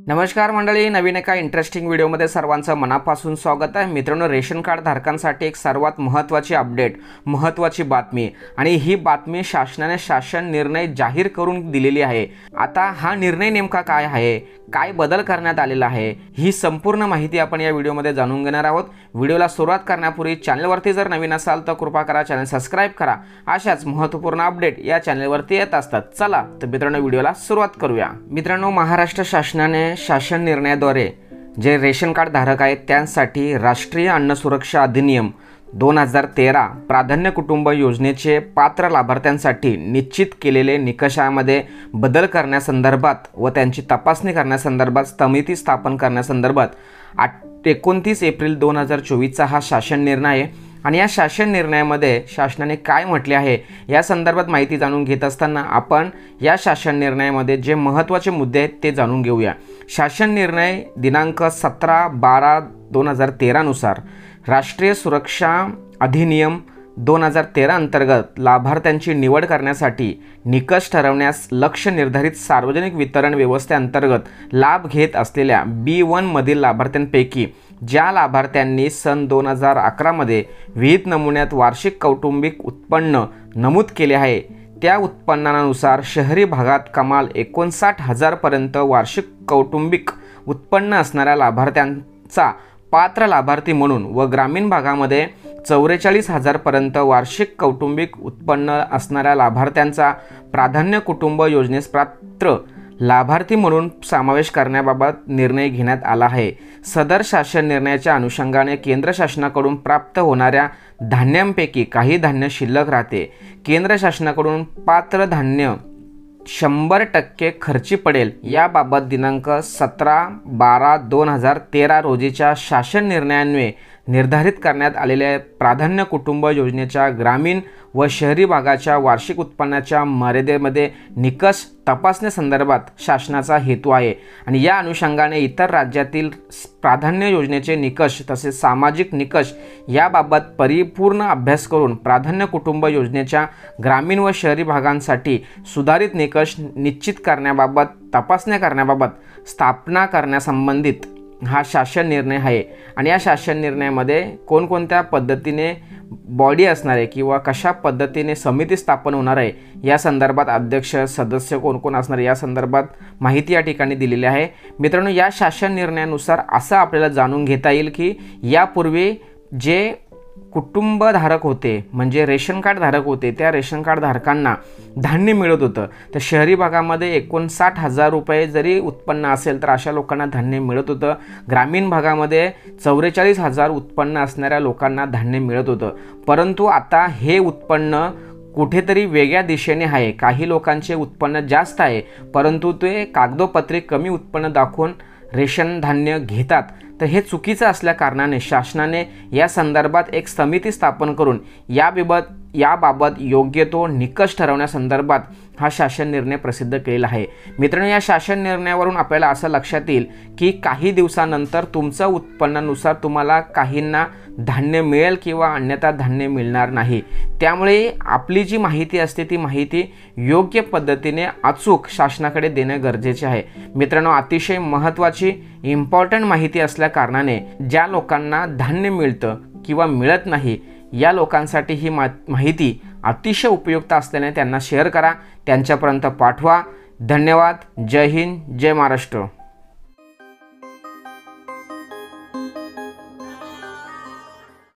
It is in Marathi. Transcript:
नमस्कार मंडळी, नवीन एका इंटरेस्टिंग व्हिडिओमध्ये सर्वांचं मनापासून स्वागत आहे। मित्रांनो, रेशन कार्ड धारकांसाठी एक सर्वात महत्त्वाची अपडेट, महत्त्वाची बातमी आणि ही बातमी शासनाने शासन निर्णय जाहीर करून दिलेली आहे। आता हा निर्णय नेमका काय आहे, काय बदल करण्यात आलेला आहे, ही संपूर्ण माहिती आपण या व्हिडिओमध्ये जाणून घेणार आहोत। व्हिडिओला सुरुवात करण्यापूर्वी चॅनलवरती जर नवीन असाल तर कृपा करा चॅनल सबस्क्राइब करा। अशाच महत्त्वपूर्ण अपडेट या चॅनलवरती येत असतात। चला तर मित्रांनो, व्हिडिओला सुरुवात करूया। मित्रांनो, महाराष्ट्र शासनाने शासन निर्णयाद्वारे जे रेशन कार्ड धारक आहेत त्यांसाठी राष्ट्रीय अन्न सुरक्षा अधिनियम 2013 प्राधान्य कुटुंब योजनेचे पात्र लाभार्थ्यांसाठी निश्चित केलेले निकषामध्ये बदल करण्यासंदर्भात व त्यांची तपासणी करण्यासंदर्भात समिती स्थापन करण्यासंदर्भात 29 एप्रिल 2024 हा शासन निर्णय आहे। आणि या शासन निर्णयामध्ये शासनाने काय म्हटले आहे या संदर्भात माहिती जाणून घेत असताना आपण या शासन निर्णयामध्ये जे महत्त्वाचे मुद्दे आहेत ते जाणून घेऊया। शासन निर्णय दिनांक 17/12/2013 नुसार राष्ट्रीय सुरक्षा अधिनियम 2013 अंतर्गत लाभार्थ्यांची निवड करण्यासाठी निकष ठरवण्यास लक्ष्य निर्धारित सार्वजनिक वितरण व्यवस्थेअंतर्गत लाभ घेत असलेल्या B1 मधील लाभार्थ्यांपैकी ज्या लाभार्थ्यांनी सन 2011 मध्ये विहित नमुन्यात वार्षिक कौटुंबिक उत्पन्न नमूद केले आहे त्या उत्पन्नानुसार शहरी भागात कमाल 59,000 पर्यंत वार्षिक कौटुंबिक उत्पन्न असणाऱ्या लाभार्थ्यांचा पात्र लाभार्थी म्हणून व ग्रामीण भागामध्ये 44,000 पर्यंत वार्षिक कौटुंबिक उत्पन्न असणाऱ्या लाभार्थ्यांचा प्राधान्य कुटुंब योजनेस पात्र लाभार्थी म्हणून समावेश करण्याबाबत निर्णय घेण्यात आला आहे। सदर शासन निर्णयाच्या अनुषंगाने केंद्र शासनाकडून प्राप्त होणाऱ्या धान्यांपैकी काही धान्य शिल्लक राहते। केंद्र शासनाकडून पात्र धान्य 100% खर्ची पडेल याबाबत दिनांक 17/12/2013 रोजीच्या शासन निर्णयान्वये निर्धारित करण्यात आलेल्या प्राधान्य कुटुंब योजनेच्या ग्रामीण व शहरी भागाच्या वार्षिक उत्पन्नाच्या मर्यादेमध्ये निकष तपासण्यासंदर्भात शासनाचा हेतू आहे। आणि या अनुषंगाने इतर राज्यातील प्राधान्य योजनेचे निकष तसेच सामाजिक निकष याबाबत परिपूर्ण अभ्यास करून प्राधान्य कुटुंब योजनेच्या ग्रामीण व शहरी भागांसाठी सुधारित निकष निश्चित करण्याबाबत तपासण्या करण्याबाबत स्थापना करण्यासंबंधित हा शासन निर्णय आहे। आणि या शासन निर्णयामध्ये कोणकोणत्या पद्धतीने बॉडी असणार आहे किंवा कशा पद्धतीने समिती स्थापन होणार आहे या संदर्भात अध्यक्ष सदस्य कोण कोण असणार या संदर्भात माहिती या ठिकाणी दिलेली आहे। मित्रांनो, या शासन निर्णयानुसार असं आपल्याला जाणून घेता येईल की यापूर्वी जे कुटुंबधारक होते म्हणजे रेशन कार्ड धारक होते त्या रेशन कार्ड धारकांना धान्य मिळत होतं। तर शहरी भागामध्ये 59,000 रुपये जरी उत्पन्न असेल तर अशा लोकांना धान्य मिळत होतं। ग्रामीण भागामध्ये 44,000 उत्पन्न असणाऱ्या लोकांना धान्य मिळत होतं। परंतु आता हे उत्पन्न कुठेतरी वेगळ्या दिशेने आहे। काही लोकांचे उत्पन्न जास्त आहे परंतु ते कागदोपत्री कमी उत्पन्न दाखवून रेशन धान्य घेतात। तर हे चुकीचं असल्या कारणाने शासनाने या संदर्भात एक समिती स्थापन करून याबाबत योग्य तो निकष ठरवण्यासंदर्भात हा शासन निर्णय प्रसिद्ध केलेला आहे। मित्रांनो, या शासन निर्णयावरून आपल्याला असं लक्षात येईल की काही दिवसानंतर तुमच्या उत्पन्नानुसार तुम्हाला काहींना धान्य मिळेल किंवा अन्यथा धान्य मिळणार नाही। त्यामुळे आपली जी माहिती असते ती माहिती योग्य पद्धतीने अचूक शासनाकडे देणं गरजेचे आहे। मित्रांनो, अतिशय महत्त्वाची इम्पॉर्टंट माहिती असल्या कारणाने ज्या लोकांना धान्य मिळतं किंवा मिळत नाही या लोकांसाठी ही माहिती अतिशय उपयुक्त असल्याने त्यांना शेअर करा, त्यांच्यापर्यंत पाठवा। धन्यवाद। जय हिंद, जय महाराष्ट्र।